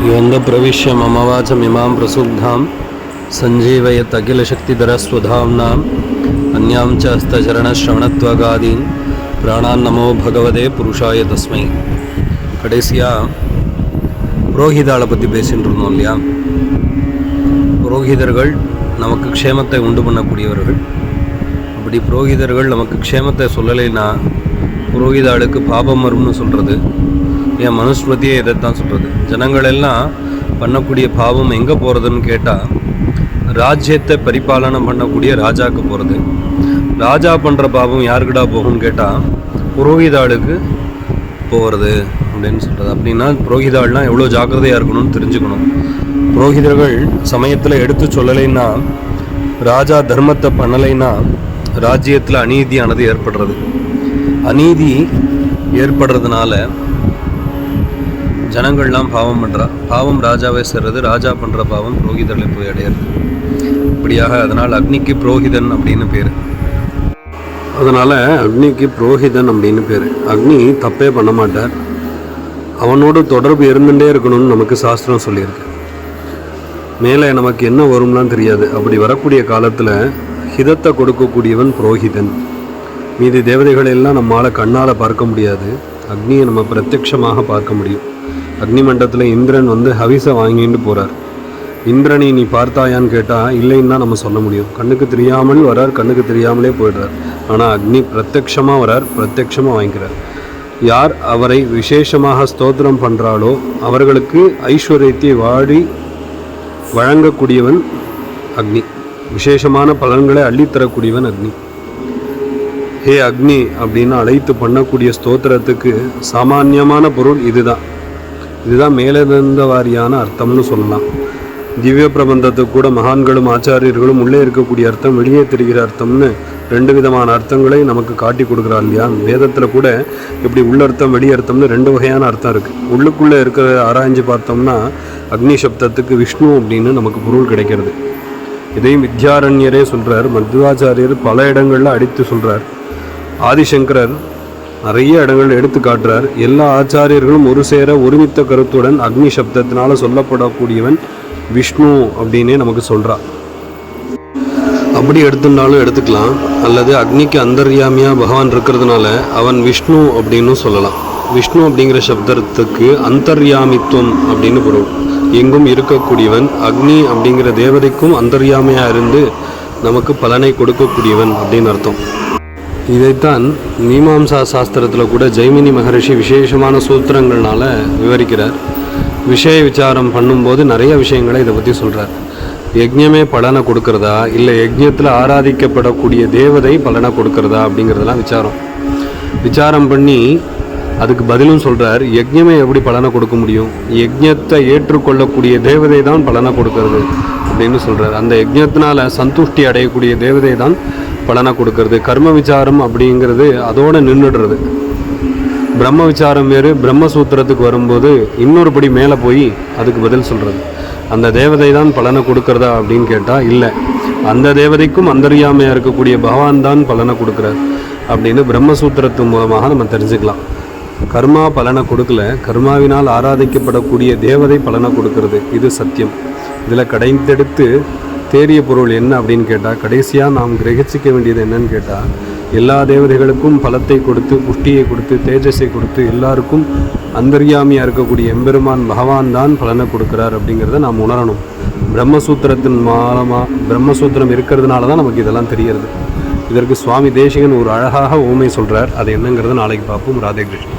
योऽन्ध प्रविश्य मम वाचमिमां प्रसुब्धां सञ्जीवयत् अखिलशक्तिधरस्वधाम्नाम् अन्यां च हस्तचरणश्रवणत्वगादीन् प्राणान् नमो भगवते पुरुषाय तस्मै. கடைசியாக புரோகிதாளை பற்றி பேசிகிட்டு இருந்தோம் இல்லையா? புரோகிதர்கள் நமக்கு க்ஷேமத்தை உண்டு பண்ணக்கூடியவர்கள். அப்படி புரோகிதர்கள் நமக்கு க்ஷேமத்தை சொல்லலைன்னா புரோகிதாளுக்கு பாபம் வரும்னு சொல்கிறது. என் மனுஸ்மிருதியே இதைத்தான் சொல்கிறது. ஜனங்கள் எல்லாம் பண்ணக்கூடிய பாவம் எங்கே போகிறதுன்னு கேட்டால் ராஜ்யத்தை பரிபாலனம் பண்ணக்கூடிய ராஜாவுக்கு போகிறது. ராஜா பண்ணுற பாவம் யாருக்கிட்டா போகும்னு கேட்டால் புரோகிதாளுக்கு போகிறது அப்படின்னு சொல்கிறது. அப்படின்னா புரோகிதாள்னால் எவ்வளோ ஜாக்கிரதையாக இருக்கணும்னு தெரிஞ்சுக்கணும். புரோகிதர்கள் சமயத்தில் எடுத்து சொல்லலைன்னா, ராஜா தர்மத்தை பண்ணலைன்னா ராஜ்யத்தில் அநீதியானது ஏற்படுறது. அநீதி ஏற்படுறதுனால ஜனங்கள்லாம் பாவம் பண்ணுறா. பாவம் ராஜாவே சேர்றது, ராஜா பண்ணுற பாவம் புரோகிதர்களை போய் அடையிறது. இப்படியாக அதனால் அக்னிக்கு புரோகிதன் அப்படின்னு பேர். அதனால் அக்னிக்கு புரோகிதன் அப்படின்னு பேர். அக்னி தப்பே பண்ண மாட்டார். அவனோடு தொடர்பு இருந்துகிட்டே இருக்கணும்னு நமக்கு சாஸ்திரம் சொல்லியிருக்கு. மேலே நமக்கு என்ன வரும்லாம் தெரியாது. அப்படி வரக்கூடிய காலத்தில் ஹிதத்தை கொடுக்கக்கூடியவன் புரோகிதன். மீதி தேவதைகளை எல்லாம் நம்மளால் கண்ணால் பார்க்க முடியாது. அக்னியை நம்ம பிரத்யட்சமாக பார்க்க முடியும். அக்னி மண்டலத்தில் இந்திரன் ஹவிசை வாங்கிட்டு போகிறார். இந்திரனை நீ பார்த்தாயான்னு கேட்டால் இல்லைன்னு தான் நம்ம சொல்ல முடியும். கண்ணுக்கு தெரியாமல் வரார், கண்ணுக்கு தெரியாமலே போயிடுறார். ஆனால் அக்னி பிரத்யட்சமாக வரார், பிரத்யட்சமாக வாங்கிக்கிறார். யார் அவரை விசேஷமாக ஸ்தோத்திரம் பண்ணுறாளோ அவர்களுக்கு ஐஸ்வர்யத்தை வழங்கக்கூடியவன் அக்னி. விசேஷமான பலன்களை அள்ளித்தரக்கூடியவன் அக்னி. ஹே அக்னி அப்படின்னு அழைத்து பண்ணக்கூடிய ஸ்தோத்திரத்துக்கு சாமானியமான பொருள் இதுதான் மேலிருந்த வாரியான அர்த்தம்னு சொல்லலாம். திவ்ய பிரபந்தத்துக்கு கூட மகான்களும் ஆச்சாரியர்களும் உள்ளே இருக்கக்கூடிய அர்த்தம், வெளியே தெரிகிற அர்த்தம்னு ரெண்டு விதமான அர்த்தங்களை நமக்கு காட்டி கொடுக்குறா இல்லையா? வேதத்தில் கூட இப்படி உள்ளர்த்தம் வெளியர்த்தம்னு ரெண்டு வகையான அர்த்தம் இருக்குது. உள்ளுக்குள்ளே இருக்கிற ஆராய்ஞ்சு பார்த்தோம்னா அக்னி சப்தத்துக்கு விஷ்ணு அப்படின்னு நமக்கு பொருள் கிடைக்கிறது. இதையும் வித்யாரண்யரே சொல்கிறார். மத்வாச்சாரியர் பல இடங்களில் அடித்து சொல்கிறார். ஆதிசங்கரர் நிறைய இடங்கள் எடுத்து காட்டுறார். எல்லா ஆச்சாரியர்களும் ஒரு சேர ஒருமித்த கருத்துடன் அக்னி சப்தத்தினால சொல்லப்படக்கூடியவன் விஷ்ணு அப்படின்னே நமக்கு சொல்கிறார். அப்படி எடுத்துட்டாலும் எடுத்துக்கலாம். அல்லது அக்னிக்கு அந்தர்யாமியாக பகவான் இருக்கிறதுனால அவன் விஷ்ணு அப்படின்னு சொல்லலாம். விஷ்ணு அப்படிங்கிற சப்தத்துக்கு அந்தர்யாமித்துவம் அப்படின்னு பொருள். எங்கும் இருக்கக்கூடியவன். அக்னி அப்படிங்கிற தேவதைக்கும் அந்தர்யாமியாக இருந்து நமக்கு பலனை கொடுக்கக்கூடியவன் அப்படின்னு அர்த்தம். இதைத்தான் மீமாம்சா சாஸ்திரத்தில் கூட ஜெய்மினி மகரிஷி விசேஷமான சூத்திரங்கள்னால விவரிக்கிறார். விஷய விசாரம் பண்ணும்போது நிறைய விஷயங்களை இதை பற்றி சொல்கிறார். யஜ்ஞமே பலனை கொடுக்கறதா, இல்லை யஜ்ஞத்தில் ஆராதிக்கப்படக்கூடிய தேவதை பலனை கொடுக்கறதா அப்படிங்கிறதெல்லாம் விசாரம் பண்ணி அதுக்கு பதிலும் சொல்கிறார். யஜ்ஞமே எப்படி பலனை கொடுக்க முடியும்? யஜ்ஞத்தை ஏற்றுக்கொள்ளக்கூடிய தேவதை தான் பலனை கொடுக்கறது அப்படின்னு சொல்கிறார். அந்த யஜ்ஞத்தினால சந்துஷ்டி அடையக்கூடிய தேவதை தான் பலனை கொடுக்கறது. கர்ம விசாரம் அப்படிங்கிறது அதோடு நின்றுடுறது. பிரம்ம விசாரம் வேறு. பிரம்மசூத்திரத்துக்கு வரும்போது இன்னொரு படி மேலே போய் அதுக்கு பதில் சொல்கிறது. அந்த தேவதை தான் பலனை கொடுக்கறதா அப்படின்னு கேட்டால் இல்லை, அந்த தேவதைக்கும் அந்தர்யாமையாக இருக்கக்கூடிய பகவான் தான் பலனை கொடுக்குறார் அப்படின்னு பிரம்மசூத்திரத்து மூலமாக நம்ம தெரிஞ்சுக்கலாம். கர்மா பலனை கொடுக்கல, கர்மாவினால் ஆராதிக்கப்படக்கூடிய தேவதை பலனை கொடுக்கறது. இது சத்தியம். இதில் கடைந்தெடுத்து தேறிய பொருள் என்ன அப்படின்னு கேட்டால், கடைசியாக நாம் கிரகிச்சிக்க வேண்டியது என்னன்னு கேட்டால், எல்லா தேவதைகளுக்கும் பலத்தை கொடுத்து, புஷ்டியை கொடுத்து, தேஜஸை கொடுத்து, எல்லாருக்கும் அந்தர்யாமியாக இருக்கக்கூடிய எம்பெருமான் பகவான் தான் பலனை கொடுக்குறார் அப்படிங்கிறத நாம் உணரணும். பிரம்மசூத்திரத்தின் மூலமாக, பிரம்மசூத்திரம் இருக்கிறதுனால தான் நமக்கு இதெல்லாம் தெரிகிறது. இதற்கு சுவாமி தேசிகன் ஒரு அழகாக ஊமை சொல்கிறார். அது என்னங்கிறது நாளைக்கு பார்ப்போம். ராதே கிருஷ்ணா.